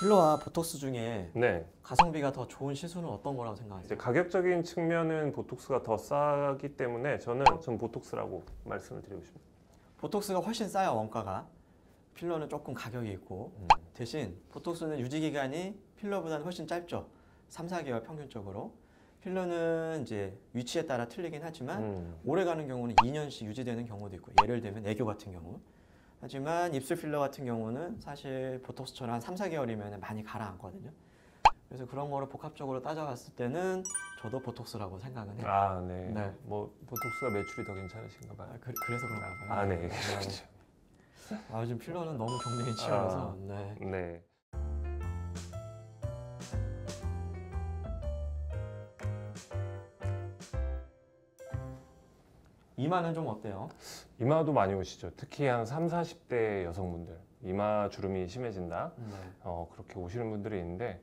필러와 보톡스 중에 네. 가성비가 더 좋은 시술은 어떤 거라고 생각하세요? 이제 가격적인 측면은 보톡스가 더 싸기 때문에 전 보톡스라고 말씀을 드리고 싶습니다. 보톡스가 훨씬 싸요, 원가가. 필러는 조금 가격이 있고 대신 보톡스는 유지기간이 필러보다는 훨씬 짧죠. 3, 4개월 평균적으로. 필러는 이제 위치에 따라 틀리긴 하지만 오래 가는 경우는 2년씩 유지되는 경우도 있고, 예를 들면 애교 같은 경우. 하지만 입술 필러 같은 경우는 사실 보톡스처럼 한 3, 4개월이면 많이 가라앉거든요. 그래서 그런 거를 복합적으로 따져봤을 때는 저도 보톡스라고 생각은 해요. 아, 네. 네. 뭐 보톡스가 매출이 더 괜찮으신가 봐요. 그래서 그런가 봐요. 아, 네. 그렇죠. 요즘 필러는 너무 경쟁이 치열해서. 네. 네. 이마는 좀 어때요? 이마도 많이 오시죠. 특히 한 3, 40대 여성분들 이마 주름이 심해진다. 네. 그렇게 오시는 분들이 있는데,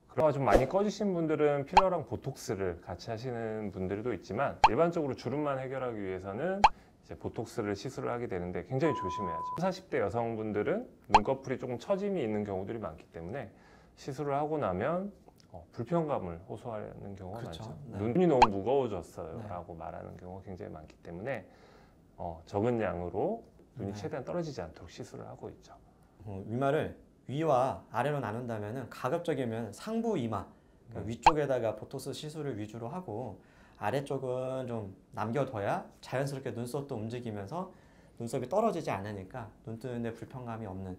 그러나 좀 많이 꺼지신 분들은 필러랑 보톡스를 같이 하시는 분들도 있지만, 일반적으로 주름만 해결하기 위해서는 이제 보톡스를 시술을 하게 되는데 굉장히 조심해야죠. 40대 여성분들은 눈꺼풀이 조금 처짐이 있는 경우들이 많기 때문에 시술을 하고 나면 불편감을 호소하는 경우가 그렇죠. 많죠. 네. 눈이 너무 무거워졌어요 네. 라고 말하는 경우가 굉장히 많기 때문에 적은 양으로 눈이 네. 최대한 떨어지지 않도록 시술을 하고 있죠. 이마를 위와 아래로 나눈다면 가급적이면 상부 이마, 그러니까 네. 위쪽에다가 보톡스 시술을 위주로 하고 아래쪽은 좀 남겨둬야 자연스럽게 눈썹도 움직이면서 눈썹이 떨어지지 않으니까 눈 뜨는데 불편감이 없는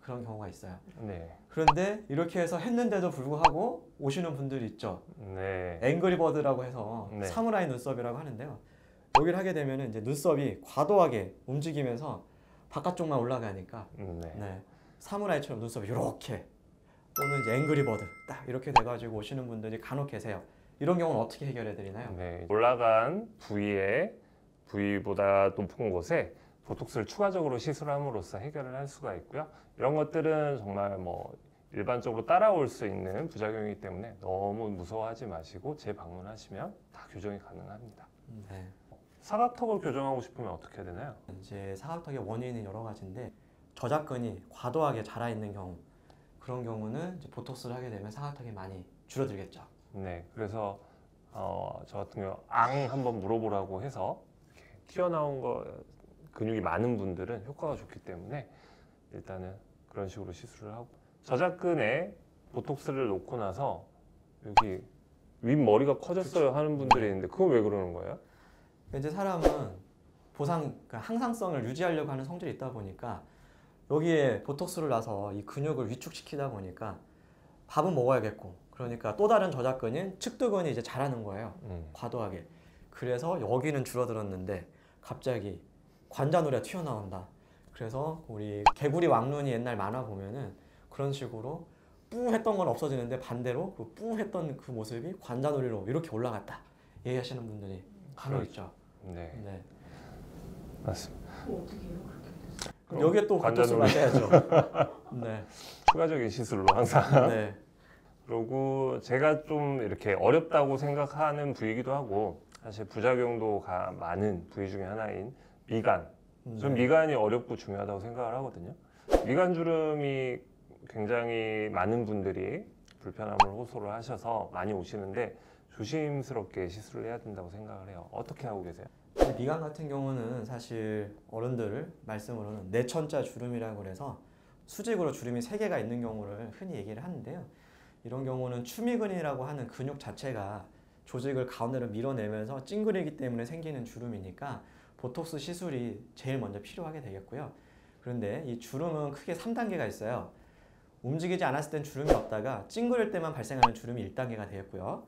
그런 경우가 있어요. 네. 그런데 이렇게 해서 했는데도 불구하고 오시는 분들이 있죠. 네. 앵그리버드라고 해서 네. 사무라이 눈썹이라고 하는데요. 여기를 하게 되면 이제 눈썹이 과도하게 움직이면서 바깥쪽만 올라가니까 네. 사무라이처럼 눈썹이 이렇게, 또는 이제 앵그리버드 딱 이렇게 돼가지고 오시는 분들이 간혹 계세요. 이런 경우는 어떻게 해결해 드리나요? 네. 올라간 부위보다 높은 곳에 보톡스를 추가적으로 시술함으로써 해결을 할 수가 있고요. 이런 것들은 정말 일반적으로 따라올 수 있는 부작용이기 때문에 너무 무서워하지 마시고 재방문하시면 다 교정이 가능합니다. 네. 사각턱을 교정하고 싶으면 어떻게 해야 되나요? 이제 사각턱의 원인은 여러 가지인데, 저작근이 과도하게 자라 있는 경우, 그런 경우는 이제 보톡스를 하게 되면 사각턱이 많이 줄어들겠죠. 네, 그래서 저 같은 경우 한번 물어보라고 해서 이렇게 튀어나온 근육이 많은 분들은 효과가 좋기 때문에 일단은 그런 식으로 시술을 하고, 저작근에 보톡스를 놓고 나서 여기 윗머리가 커졌어요 하는 분들이 있는데 그건 왜 그러는 거예요? 이제 사람은 그러니까 항상성을 유지하려고 하는 성질이 있다 보니까 여기에 보톡스를 놔서 이 근육을 위축시키다 보니까 밥은 먹어야겠고, 그러니까 또 다른 저작근인 측두근이 이제 자라는 거예요. 과도하게. 그래서 여기는 줄어들었는데 갑자기 관자놀이가 튀어나온다. 그래서 우리 개구리 왕눈이 옛날 만화 보면은 그런 식으로 뿌 했던 건 없어지는데 반대로 그 뿌 했던 그 모습이 관자놀이로 이렇게 올라갔다 얘기하시는 분들이 간혹 있죠. 네, 네. 맞습니다. 어떻게 해요? 그렇게 됐어요? 그럼 여기에 또 보톡스 관자놀이. 맞아야죠. 네. 추가적인 시술로 항상. 네. 그리고 제가 좀 이렇게 어렵다고 생각하는 부위이기도 하고, 사실 부작용도 많은 부위 중에 하나인 미간. 전 미간이 어렵고 중요하다고 생각을 하거든요. 미간 주름이 굉장히 많은 분들이 불편함을 호소를 하셔서 많이 오시는데 조심스럽게 시술을 해야 된다고 생각을 해요. 어떻게 하고 계세요? 미간 같은 경우는 사실 어른들 말씀으로는 내천자 주름이라고 해서 수직으로 주름이 3개가 있는 경우를 흔히 얘기를 하는데요. 이런 경우는 추미근이라고 하는 근육 자체가 조직을 가운데로 밀어내면서 찡그리기 때문에 생기는 주름이니까 보톡스 시술이 제일 먼저 필요하게 되겠고요. 그런데 이 주름은 크게 3단계가 있어요. 움직이지 않았을 땐 주름이 없다가 찡그릴 때만 발생하는 주름이 1단계가 되겠고요.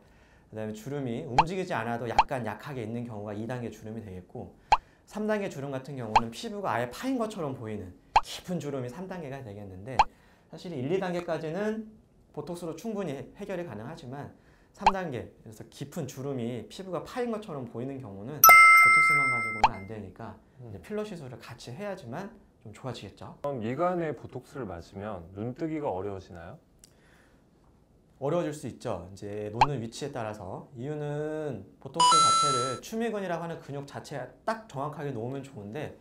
그 다음에 주름이 움직이지 않아도 약간 약하게 있는 경우가 2단계 주름이 되겠고, 3단계 주름 같은 경우는 피부가 아예 파인 것처럼 보이는 깊은 주름이 3단계가 되겠는데, 사실 1, 2단계까지는 보톡스로 충분히 해결이 가능하지만 3단계, 그래서 깊은 주름이 피부가 파인 것처럼 보이는 경우는 보톡스만 가지고는 안 되니까 이제 필러 시술을 같이 해야지만 좀 좋아지겠죠. 미간에 보톡스를 맞으면 눈뜨기가 어려워지나요? 어려워질 수 있죠. 이제 놓는 위치에 따라서. 이유는 보톡스 자체를 추미근이라고 하는 근육 자체에 딱 정확하게 놓으면 좋은데,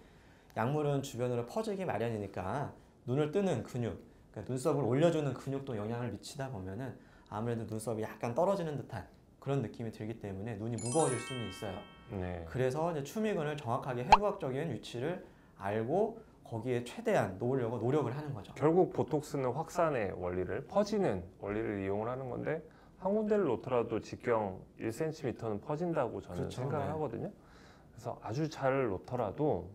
약물은 주변으로 퍼지기 마련이니까 눈을 뜨는 근육, 그러니까 눈썹을 올려주는 근육도 영향을 미치다 보면은 아무래도 눈썹이 약간 떨어지는 듯한 그런 느낌이 들기 때문에 눈이 무거워질 수는 있어요. 네. 그래서 이제 추미근을 정확하게 해부학적인 위치를 알고 거기에 최대한 놓으려고 노력을 하는 거죠. 결국 보톡스는 확산의 원리를, 퍼지는 원리를 이용을 하는 건데 한 군데를 놓더라도 직경 1cm는 퍼진다고 저는 그렇죠. 생각을 네. 하거든요. 그래서 아주 잘 놓더라도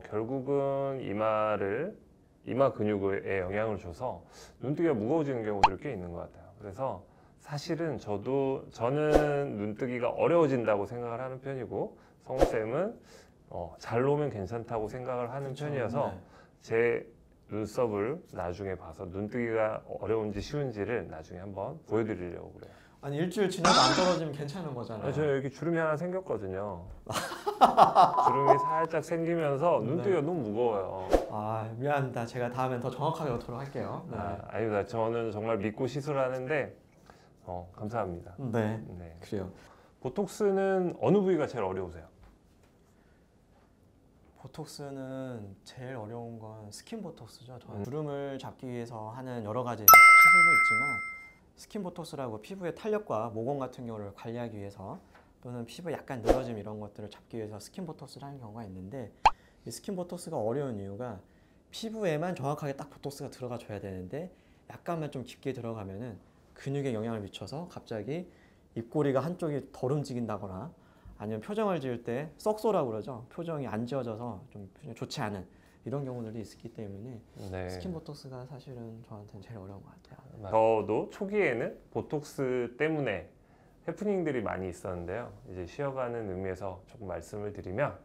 결국은 이마 근육에 영향을 줘서 눈뜨기가 무거워지는 경우들이 꽤 있는 것 같아요. 그래서 사실은 저는 눈뜨기가 어려워진다고 생각을 하는 편이고 성우쌤은 잘 놓으면 괜찮다고 생각을 하는 그렇죠. 편이어서 네. 제 눈썹을 나중에 봐서 눈뜨기가 어려운지 쉬운지를 나중에 한번 보여드리려고 그래요. 아니 일주일 지나도 안 떨어지면 괜찮은 거잖아요. 저 여기 주름이 하나 생겼거든요. 주름이 살짝 생기면서 눈뜨기가 너무 무거워요. 아 미안합니다. 제가 다음엔 더 정확하게 놓도록 할게요. 네. 아니다. 저는 정말 믿고 시술하는데 감사합니다. 네. 네. 그래요. 보톡스는 어느 부위가 제일 어려우세요? 보톡스는 제일 어려운 건 스킨 보톡스죠. 주름을 잡기 위해서 하는 여러 가지 시술도 있지만 스킨 보톡스라고 피부의 탄력과 모공 같은 경우를 관리하기 위해서 또는 피부 약간 늘어짐 이런 것들을 잡기 위해서 스킨 보톡스를 하는 경우가 있는데 이 스킨 보톡스가 어려운 이유가 피부에만 정확하게 딱 보톡스가 들어가 줘야 되는데 약간만 좀 깊게 들어가면은 근육에 영향을 미쳐서 갑자기 입꼬리가 한쪽이 덜 움직인다거나 아니면 표정을 지을 때 썩소라고 그러죠. 표정이 안 지어져서 좀 좋지 않은 이런 경우들이 있기 때문에 네. 스킨 보톡스가 사실은 저한테는 제일 어려운 것 같아요. 저도 초기에는 보톡스 때문에 해프닝들이 많이 있었는데요. 이제 쉬어가는 의미에서 조금 말씀을 드리면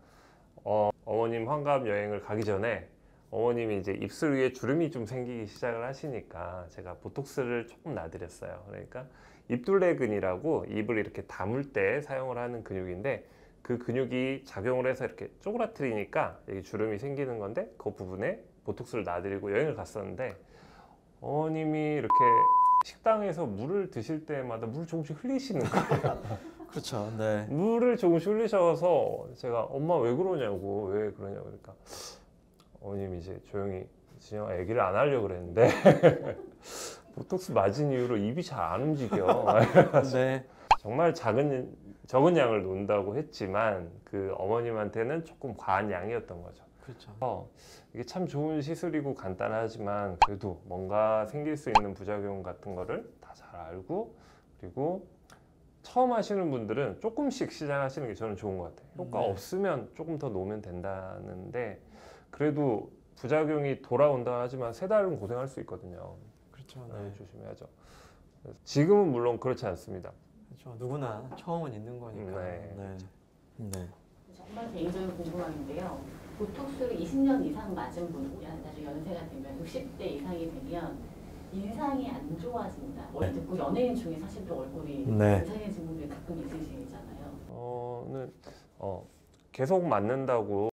어머님 환갑 여행을 가기 전에 어머님이 이제 입술 위에 주름이 좀 생기기 시작을 하시니까 제가 보톡스를 조금 놔드렸어요. 그러니까 입둘레근이라고 입을 이렇게 다물 때 사용을 하는 근육인데 그 근육이 작용을 해서 이렇게 쪼그라뜨리니까 여기 주름이 생기는 건데 그 부분에 보톡스를 놔드리고 여행을 갔었는데 어머님이 이렇게 식당에서 물을 드실 때마다 물을 조금씩 흘리시는 거예요. 그렇죠. 네. 물을 조금씩 흘리셔서 제가 엄마 왜 그러냐고 왜 그러냐고 그러니까 어머님이 이제 조용히 진영아 얘기를 안 하려고 그랬는데 보톡스 맞은 이후로 입이 잘 안 움직여. 네. 정말 적은 양을 놓는다고 했지만 그 어머님한테는 조금 과한 양이었던 거죠. 그렇죠. 이게 참 좋은 시술이고 간단하지만 그래도 뭔가 생길 수 있는 부작용 같은 거를 다 잘 알고 그리고 처음 하시는 분들은 조금씩 시작하시는 게 저는 좋은 것 같아요. 효과 네. 없으면 조금 더 놓으면 된다는데 그래도 부작용이 돌아온다 하지만 3달은 고생할 수 있거든요. 그렇죠. 네, 네. 조심해야죠. 지금은 물론 그렇지 않습니다. 그렇죠. 누구나 처음은 있는 거니까. 네. 네. 네. 정말 개인적으로 궁금한데요. 보톡스를 20년 이상 맞은 분이 나중에 연세가 되면 60대 이상이 되면 인상이 안 좋아진다. 원래 듣고 연예인 중에 사실 또 얼굴이 네. 이상해진 분들이 가끔 있으시잖아요. 계속 맞는다고